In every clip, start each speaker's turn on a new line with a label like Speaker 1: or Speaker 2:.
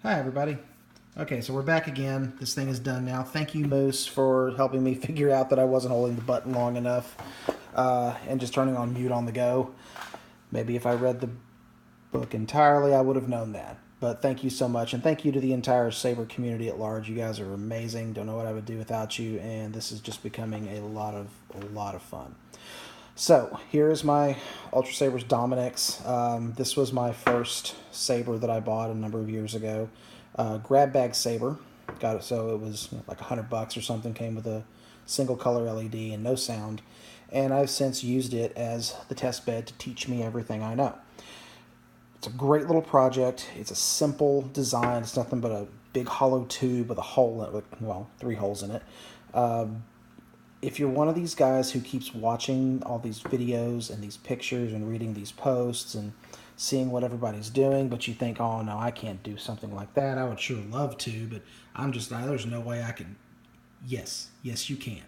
Speaker 1: Hi, everybody. Okay, so we're back again. This thing is done now. Thank you, Moose, for helping me figure out that I wasn't holding the button long enough and just turning on mute on the go. Maybe if I read the book entirely, I would have known that. But thank you so much, and thank you to the entire Saber community at large. You guys are amazing. Don't know what I would do without you, and this is just becoming a lot of fun. So here's my Ultra Sabers Dominix. This was my first saber that I bought a number of years ago. Grab bag saber. Got it. So it was like $100 or something. Came with a single color LED and no sound. And I've since used it as the test bed to teach me everything I know. It's a great little project. It's a simple design. It's nothing but a big hollow tube with a hole in it, well, 3 holes in it. If you're one of these guys who keeps watching all these videos and these pictures and reading these posts and seeing what everybody's doing, but you think, oh no, I can't do something like that. I would sure love to, but there's no way I can. Yes, you can.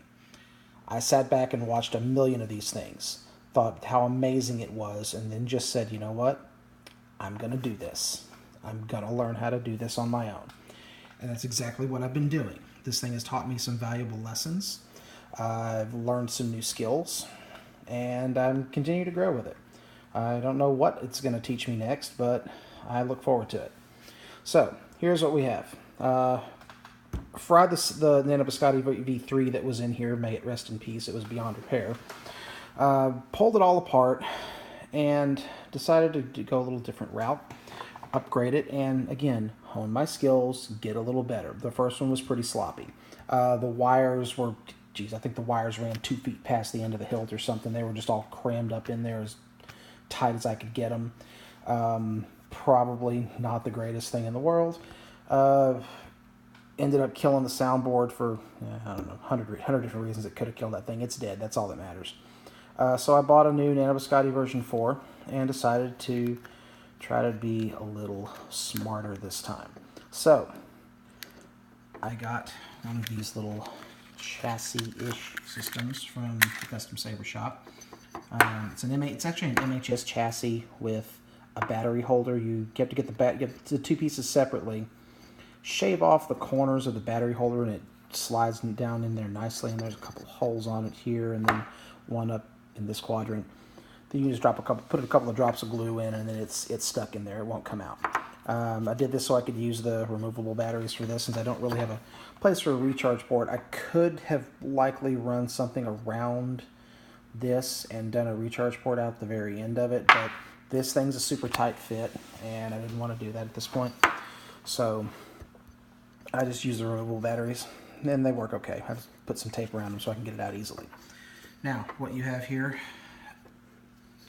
Speaker 1: I sat back and watched a million of these things, thought how amazing it was, and then just said, you know what? I'm going to do this. I'm going to learn how to do this on my own. And that's exactly what I've been doing. This thing has taught me some valuable lessons. I've learned some new skills, and I'm continuing to grow with it. I don't know what it's going to teach me next, but I look forward to it. So, here's what we have. Fried the Nano Biscotti V3 that was in here. May it rest in peace. It was beyond repair. Pulled it all apart and decided to go a little different route. Upgrade it, and again, hone my skills, get a little better. The first one was pretty sloppy. The wires were, I think the wires ran 2 feet past the end of the hilt or something. They were just all crammed up in there as tight as I could get them. Probably not the greatest thing in the world. Ended up killing the soundboard for, I don't know, 100 different reasons it could have killed that thing. It's dead. That's all that matters. So I bought a new Nano Biscotti version 4 and decided to try to be a little smarter this time. So I got one of these little chassis-ish systems from the Custom Saber Shop. It's actually an MHS chassis with a battery holder. You have to get the 2 pieces separately. Shave off the corners of the battery holder, and it slides down in there nicely. And there's a couple holes on it here, and then one up in this quadrant. Then you just put a couple of drops of glue in, and then it's stuck in there. It won't come out. I did this so I could use the removable batteries for this, since I don't really have a place for a recharge port. I could have likely run something around this and done a recharge port out at the very end of it, but this thing's a super tight fit, and I didn't want to do that at this point. So I just use the removable batteries, and they work okay. I've put some tape around them so I can get it out easily. Now, what you have here,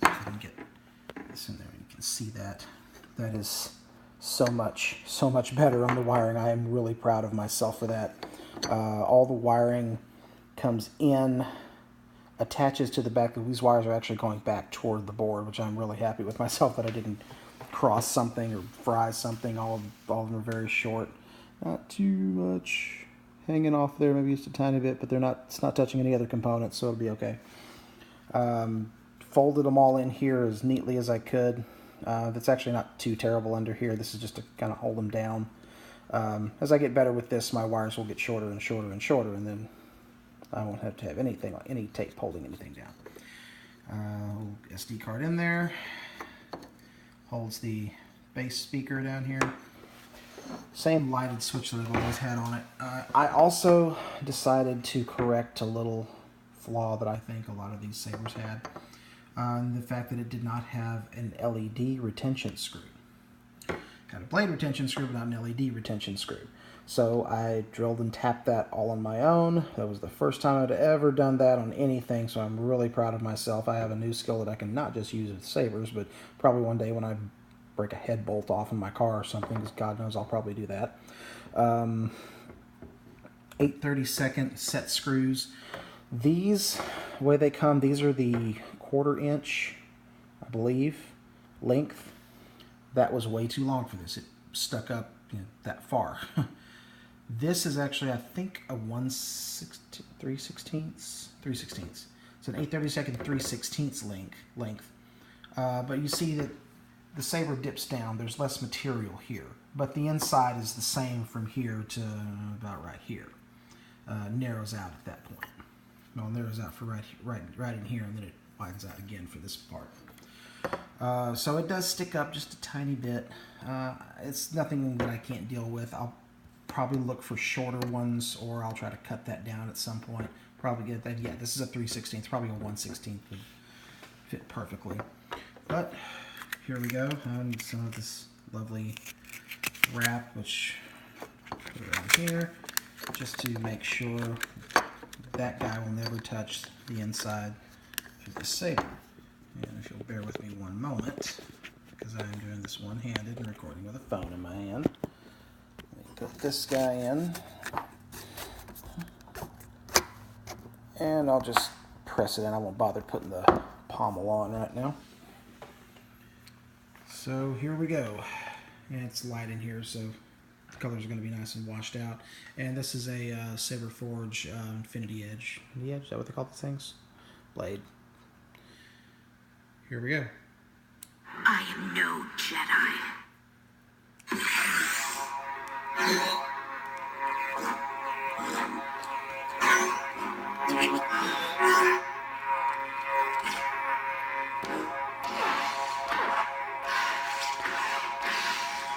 Speaker 1: if I can get this in there, you can see that. That is so much better on the wiring. I am really proud of myself for that. All the wiring comes in, attaches to the back. These wires are actually going back toward the board, which I'm really happy with myself that I didn't cross something or fry something. All of them are very short. Not too much hanging off there, maybe just a tiny bit, but it's not touching any other components, so it'll be okay. Folded them all in here as neatly as I could. That's actually not too terrible under here. This is just to kind of hold them down. As I get better with this, my wires will get shorter and shorter and shorter, and then I won't have to have any tape holding anything down. SD card in there. Holds the bass speaker down here. Same lighted switch that I've always had on it. I also decided to correct a little flaw that I think a lot of these sabers had. The fact that it did not have an LED retention screw. Got a blade retention screw, but not an LED retention screw. So I drilled and tapped that all on my own. That was the first time I'd ever done that on anything, so I'm really proud of myself. I have a new skill that I can not just use with sabers, but probably one day when I break a head bolt off in my car or something, because God knows I'll probably do that. 8/32 set screws. These, the way they come, these are the 1/4 inch, I believe, length. That was way too long for this. It stuck up that far. This is actually, I think, a 3/16. It's an 8/32 3/16 length. But you see that the saber dips down, there's less material here, but the inside is the same from here to about right here. Narrows out at that point. Well, narrows out for right in here, and then it widens out again for this part. So it does stick up just a tiny bit. It's nothing that I can't deal with. I'll probably look for shorter ones, or I'll try to cut that down at some point. Probably get that. Yeah, this is a 3/16. Probably a 1/16 would fit perfectly. But here we go. I need some of this lovely wrap, which put it right here, just to make sure that guy will never touch the inside of the saber. And if you'll bear with me one moment, because I am doing this one-handed and recording with a phone in my hand. Let me put this guy in. And I'll just press it in. I won't bother putting the pommel on right now. So here we go. And it's light in here, so the colors are going to be nice and washed out. And this is a Saber Forge Infinity Edge. Infinity Edge, is that what they call these things? Blade. Here we go.
Speaker 2: I am no Jedi.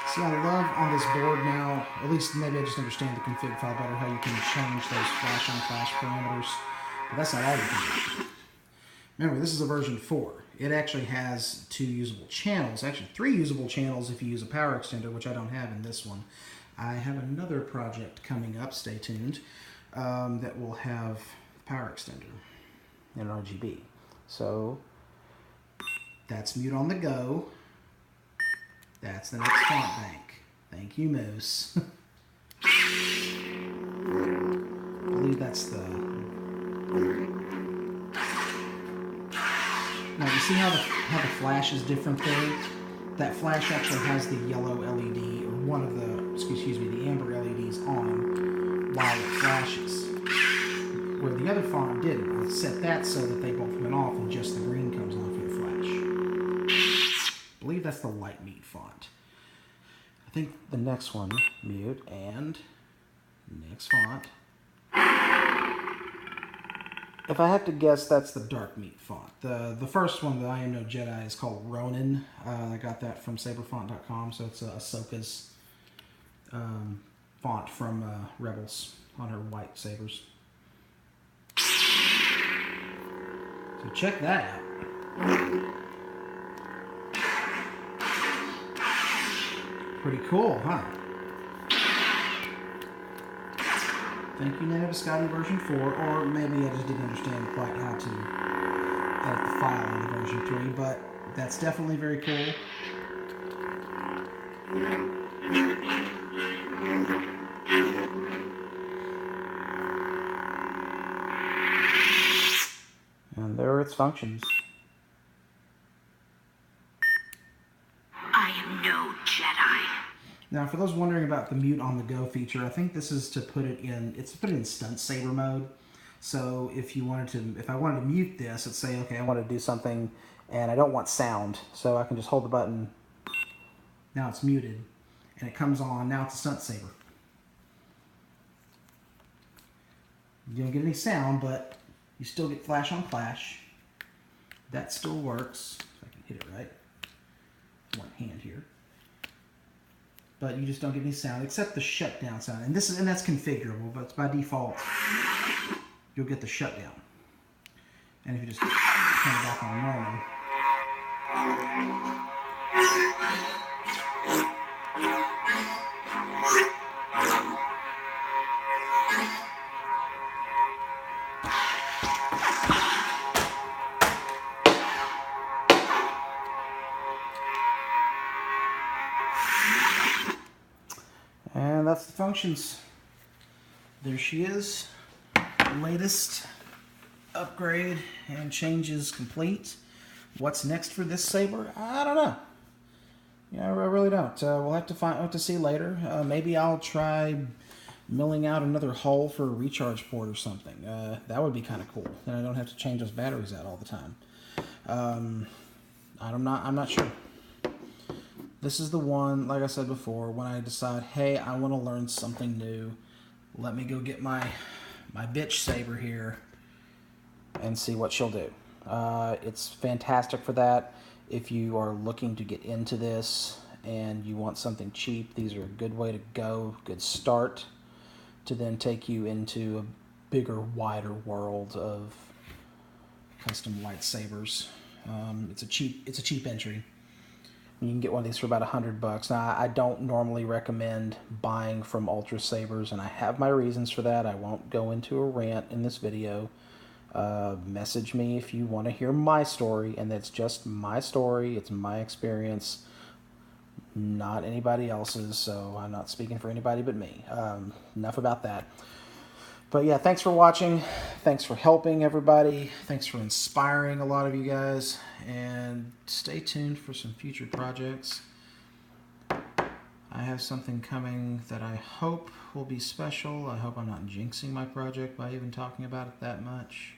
Speaker 1: See, I love on this board now, at least maybe I just understand the config file better, how you can change those flash on flash parameters. But that's not all you can do. Remember, this is a version 4. It actually has 2 usable channels, actually 3 usable channels if you use a power extender, which I don't have in this one. I have another project coming up, stay tuned, that will have power extender and RGB. So that's mute on the go. That's the next font bank. Thank you, Moose. I believe that's the... Now, you see how the flash is different there? That flash actually has the yellow LED, or one of the, excuse me, the amber LEDs on while it flashes. Where the other font didn't. I set that so that they both went off and just the green comes on for the flash. I believe that's the light mute font. I think the next one, mute, and next font. If I have to guess, that's the dark meat font. The first one, the I Am No Jedi, is called Ronin. I got that from saberfont.com, so it's Ahsoka's font from Rebels on her white sabers. So check that out. Pretty cool, huh? Thank you, Nana Biscotti version 4, or maybe I just didn't understand quite how to edit the file in the version 3, but that's definitely very cool. And there are its functions.
Speaker 2: I am no Jedi.
Speaker 1: Now, for those wondering about the mute on the go feature, I think this is to put it in, it's to put it in stunt saber mode. So if I wanted to mute this, let's say, okay, I want to do something and I don't want sound, so I can just hold the button. Now it's muted and it comes on. Now it's a stunt saber. You don't get any sound, but you still get flash on flash. That still works. If I can hit it right. One hand here. But you just don't get any sound except the shutdown sound. And that's configurable, but by default you'll get the shutdown. And if you just turn it back on normal. And that's the functions. There she is. Latest upgrade and changes complete. What's next for this saber? I don't know. Yeah, I really don't. We'll have to see later. Maybe I'll try milling out another hole for a recharge port or something. That would be kind of cool. Then I don't have to change those batteries out all the time. I'm not sure. This is the one, like I said before, when I decide, hey, I want to learn something new. Let me go get my bitch saber here and see what she'll do. It's fantastic for that. If you are looking to get into this and you want something cheap, these are a good way to go, good start to then take you into a bigger, wider world of custom lightsabers. It's a cheap entry. You can get one of these for about $100. Now, I don't normally recommend buying from Ultra Sabers, and I have my reasons for that. I won't go into a rant in this video. Message me if you want to hear my story, and that's just my story. It's my experience, not anybody else's, so I'm not speaking for anybody but me. Enough about that. But yeah, thanks for watching. Thanks for helping everybody. Thanks for inspiring a lot of you guys. And stay tuned for some future projects. I have something coming that I hope will be special. I hope I'm not jinxing my project by even talking about it that much.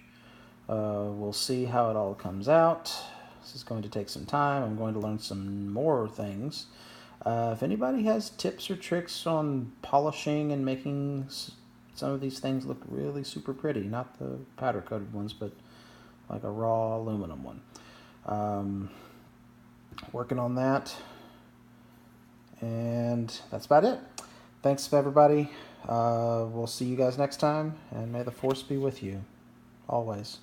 Speaker 1: We'll see how it all comes out. This is going to take some time. I'm going to learn some more things. If anybody has tips or tricks on polishing and making some of these things look really super pretty, not the powder coated ones, but like a raw aluminum one. Working on that. And that's about it. Thanks, everybody. We'll see you guys next time, and may the force be with you always.